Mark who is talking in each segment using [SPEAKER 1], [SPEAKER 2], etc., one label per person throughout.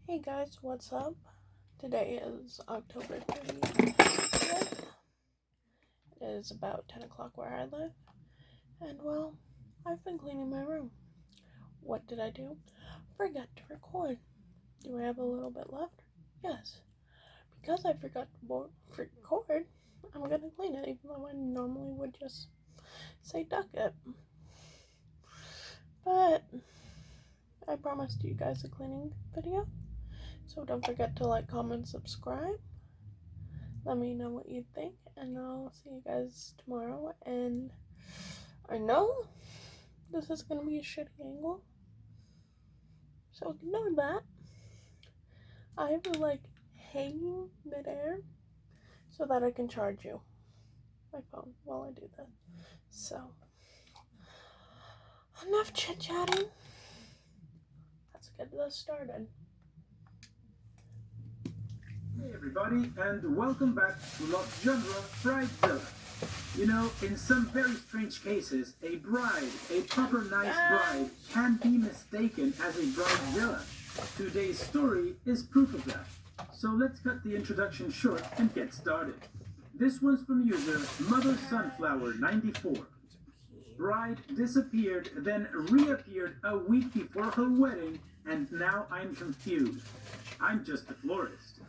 [SPEAKER 1] Hey guys, what's up? Today is October 30th. It is about 10 o'clock where I live. And well, I've been cleaning my room. What did I do? Forgot to record. Do I have a little bit left? Yes. Because I forgot to record, I'm gonna clean it, even though I normally would just say duck it. But I promised you guys a cleaning video. So don't forget to like, comment, subscribe. Let me know what you think, and I'll see you guys tomorrow. And I know this is gonna be a shitty angle, so ignore that. I have it like hanging midair so that I can charge you my phone while I do this. So enough chit chatting. Let's get this started.
[SPEAKER 2] Hey everybody, and welcome back to Los Genre Bridezilla. You know, in some very strange cases, a bride, a proper nice bride, can be mistaken as a bridezilla. Today's story is proof of that. So let's cut the introduction short and get started. This one's from user Mother Sunflower 94. Bride disappeared, then reappeared a week before her wedding, and now I'm confused. I'm just a florist.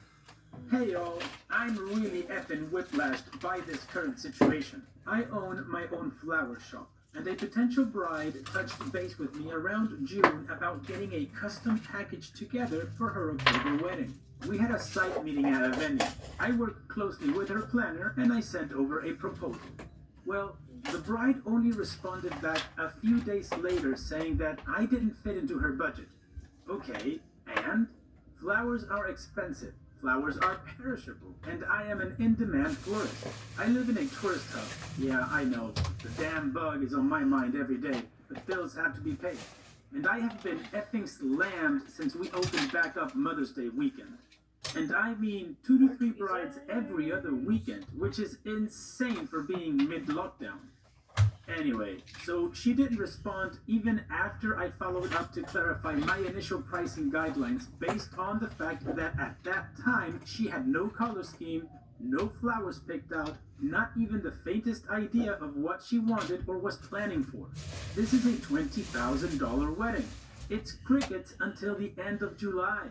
[SPEAKER 2] Hey y'all, I'm really effing whiplashed by this current situation. I own my own flower shop, and a potential bride touched base with me around June about getting a custom package together for her October wedding. We had a site meeting at a venue. I worked closely with her planner, and I sent over a proposal. Well, the bride only responded back a few days later saying that I didn't fit into her budget. Okay, and? Flowers are expensive. Flowers are perishable, and I am an in-demand florist. I live in a tourist hub. Yeah, I know. The damn bug is on my mind every day, but bills have to be paid. And I have been effing slammed since we opened back up Mother's Day weekend. And I mean 2 to 3 brides every other weekend, which is insane for being mid-lockdown. Anyway, so she didn't respond even after I followed up to clarify my initial pricing guidelines based on the fact that at that time she had no color scheme, no flowers picked out, not even the faintest idea of what she wanted or was planning for. This is a $20,000 wedding. It's crickets until the end of July.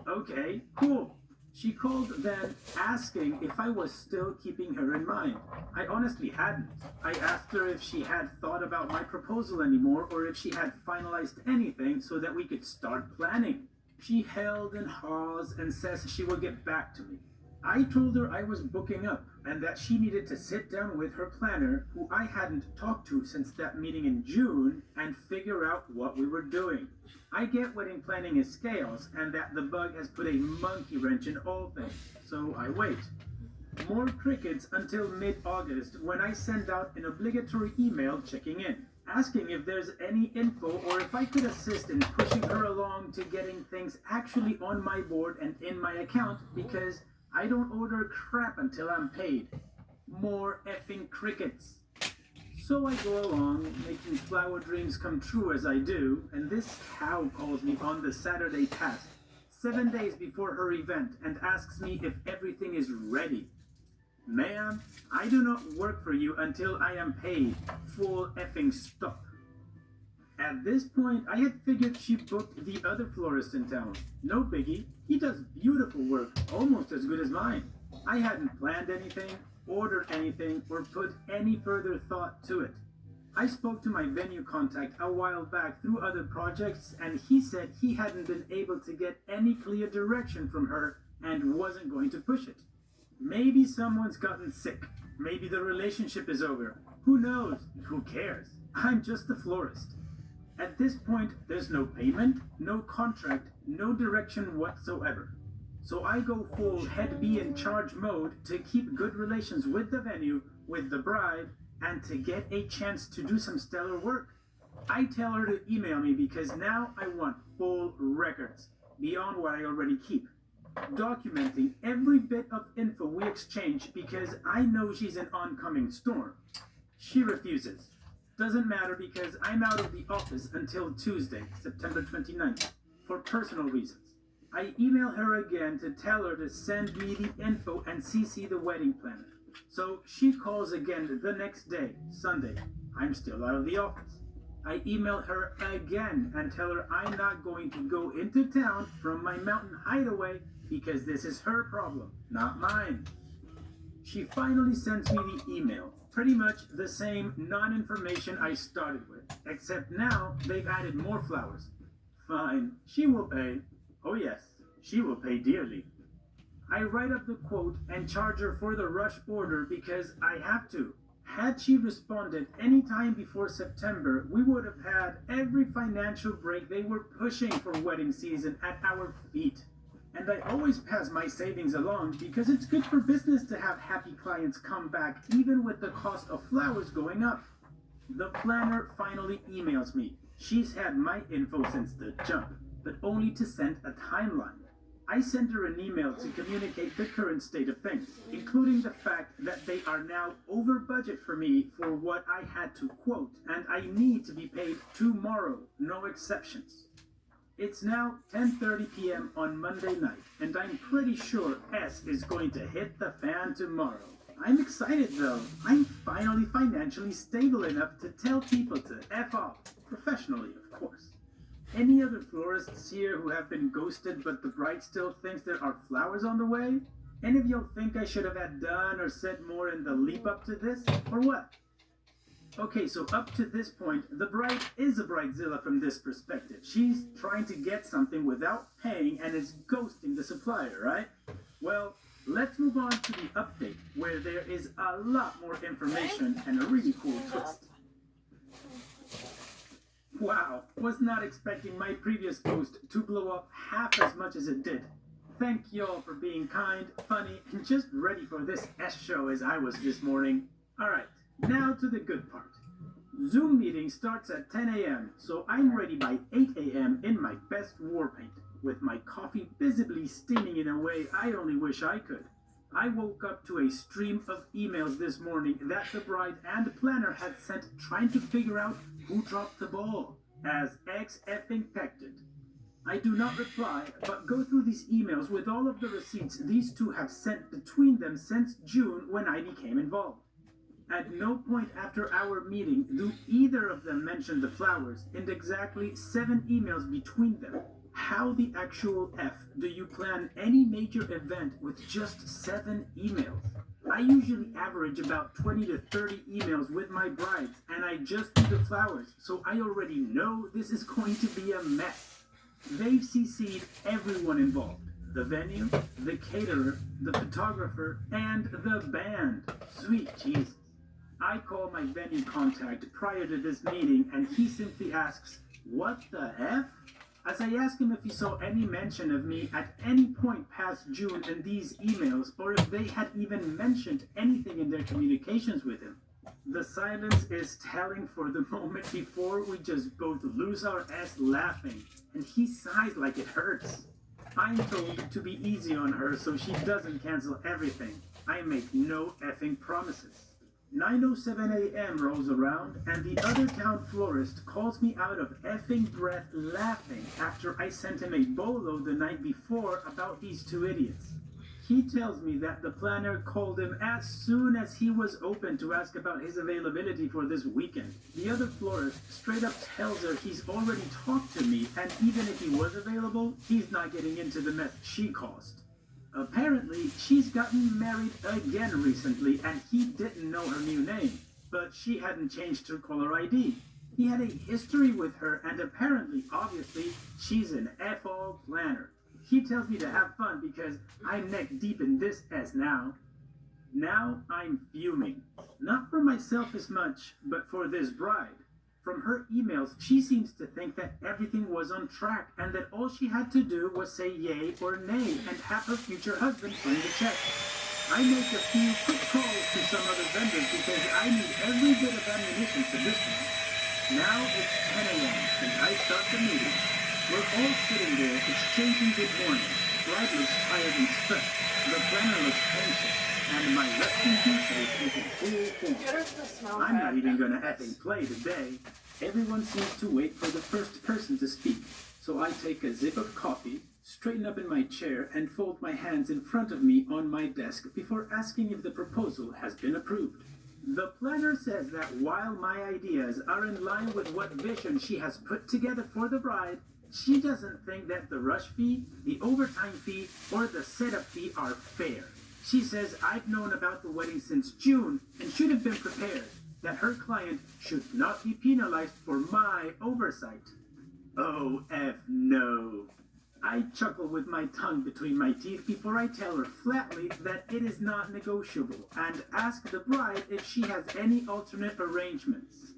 [SPEAKER 2] Okay, cool. She called then asking if I was still keeping her in mind. I honestly hadn't. I asked her if she had thought about my proposal anymore or if she had finalized anything so that we could start planning. She held and haws and says she will get back to me. I told her I was booking up and that she needed to sit down with her planner, who I hadn't talked to since that meeting in June, and figure out what we were doing. I get wedding planning is chaos and that the bug has put a monkey wrench in all things, so I wait. More crickets until mid-August when I send out an obligatory email checking in, asking if there's any info or if I could assist in pushing her along to getting things actually on my board and in my account because I don't order crap until I'm paid. More effing crickets. So I go along, making flower dreams come true as I do, and this cow calls me on the Saturday past, 7 days before her event, and asks me if everything is ready. Ma'am, I do not work for you until I am paid. Full effing stop. At this point, I had figured she booked the other florist in town. No biggie, he does beautiful work, almost as good as mine. I hadn't planned anything, ordered anything, or put any further thought to it. I spoke to my venue contact a while back through other projects, and he said he hadn't been able to get any clear direction from her and wasn't going to push it. Maybe someone's gotten sick. Maybe the relationship is over. Who knows? Who cares? I'm just a florist. At this point, there's no payment, no contract, no direction whatsoever. So I go full head be in charge mode to keep good relations with the venue, with the bride, and to get a chance to do some stellar work. I tell her to email me because now I want full records, beyond what I already keep. Documenting every bit of info we exchange because I know she's an oncoming storm. She refuses. Doesn't matter because I'm out of the office until Tuesday, September 29th, for personal reasons. I email her again to tell her to send me the info and CC the wedding planner. So she calls again the next day, Sunday. I'm still out of the office. I email her again and tell her I'm not going to go into town from my mountain hideaway because this is her problem, not mine. She finally sends me the email, pretty much the same non-information I started with, except now they've added more flowers. Fine, she will pay. Oh yes, she will pay dearly. I write up the quote and charge her for the rush order because I have to. Had she responded any time before September, we would have had every financial break they were pushing for wedding season at our feet. And I always pass my savings along because it's good for business to have happy clients come back even with the cost of flowers going up. The planner finally emails me. She's had my info since the jump, but only to send a timeline. I send her an email to communicate the current state of things, including the fact that they are now over budget for me for what I had to quote, and I need to be paid tomorrow, no exceptions. It's now 10:30 p.m. on Monday night, and I'm pretty sure S is going to hit the fan tomorrow. I'm excited though. I'm finally financially stable enough to tell people to F off, professionally of course. Any other florists here who have been ghosted but the bride still thinks there are flowers on the way? Any of y'all think I should have had done or said more in the leap up to this, or what? Okay, so up to this point, the bride is a bridezilla from this perspective. She's trying to get something without paying and is ghosting the supplier, right? Well, let's move on to the update, where there is a lot more information and a really cool twist. Wow, was not expecting my previous post to blow up half as much as it did. Thank y'all for being kind, funny, and just ready for this S show as I was this morning. Alright, now to the good part. Zoom meeting starts at 10 a.m., so I'm ready by 8 a.m. in my best war paint, with my coffee visibly steaming in a way I only wish I could. I woke up to a stream of emails this morning that the bride and planner had sent trying to figure out who dropped the ball, as X effing infected. I do not reply, but go through these emails with all of the receipts these two have sent between them since June when I became involved. At no point after our meeting do either of them mention the flowers in exactly 7 emails between them. How the actual F do you plan any major event with just 7 emails? I usually average about 20 to 30 emails with my brides, and I just do the flowers, so I already know this is going to be a mess. They've CC'd everyone involved. The venue, the caterer, the photographer, and the band. Sweet Jesus. I call my venue contact prior to this meeting, and he simply asks, "What the F?" As I ask him if he saw any mention of me at any point past June in these emails, or if they had even mentioned anything in their communications with him. The silence is telling for the moment before we just both lose our ass laughing, and he sighs like it hurts. I'm told to be easy on her so she doesn't cancel everything. I make no effing promises. 9:07 a.m. rolls around, and the other town florist calls me out of effing breath laughing after I sent him a bolo the night before about these 2 idiots. He tells me that the planner called him as soon as he was open to ask about his availability for this weekend. The other florist straight up tells her he's already talked to me, and even if he was available, he's not getting into the mess she caused. Apparently, she's gotten married again recently, and he didn't know her new name, but she hadn't changed her caller ID. He had a history with her, and apparently, obviously, she's an F-all planner. He tells me to have fun because I'm neck deep in this S now. Now I'm fuming. Not for myself as much, but for this bride. From her emails, she seems to think that everything was on track and that all she had to do was say yay or nay and have her future husband bring the check. I make a few quick calls to some other vendors because I need every bit of ammunition for this one. Now it's 10 a.m. and I start the meeting. We're all sitting there exchanging good mornings. Bride looks tired and stressed. The planner looks anxious. And my resting face is in full form. I'm not even gonna effing play today. Everyone seems to wait for the first person to speak. So I take a sip of coffee, straighten up in my chair, and fold my hands in front of me on my desk before asking if the proposal has been approved. The planner says that while my ideas are in line with what vision she has put together for the bride, she doesn't think that the rush fee, the overtime fee, or the setup fee are fair. She says I've known about the wedding since June and should have been prepared, that her client should not be penalized for my oversight. Oh, F no. I chuckle with my tongue between my teeth before I tell her flatly that it is not negotiable and ask the bride if she has any alternate arrangements.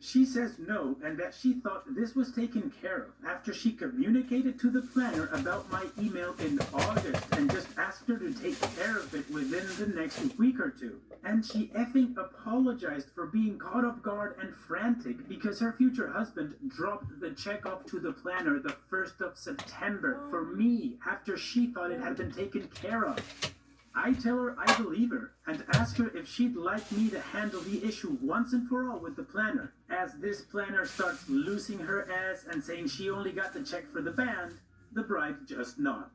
[SPEAKER 2] She says no and that she thought this was taken care of after she communicated to the planner about my email in August and just asked her to take care of it within the next week or two. And she effing apologized for being caught off guard and frantic because her future husband dropped the check off to the planner the 1st of September for me after she thought it had been taken care of. I tell her I believe her and ask her if she'd like me to handle the issue once and for all with the planner. As this planner starts losing her ass and saying she only got the check for the band, the bride just nods.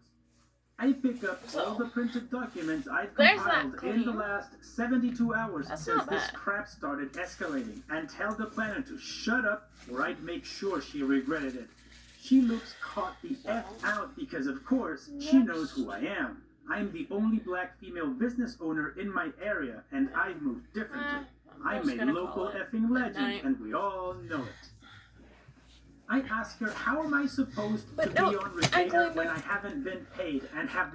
[SPEAKER 2] I pick up all the printed documents I've compiled in the last 72 hours since this crap started escalating and tell the planner to shut up or I'd make sure she regretted it. She looks caught the F out because of course she knows who I am. I'm the only black female business owner in my area, and I've moved differently. I'm a local effing legend, and we all know it. I ask her, how am I supposed to be on retainer when I haven't been paid and have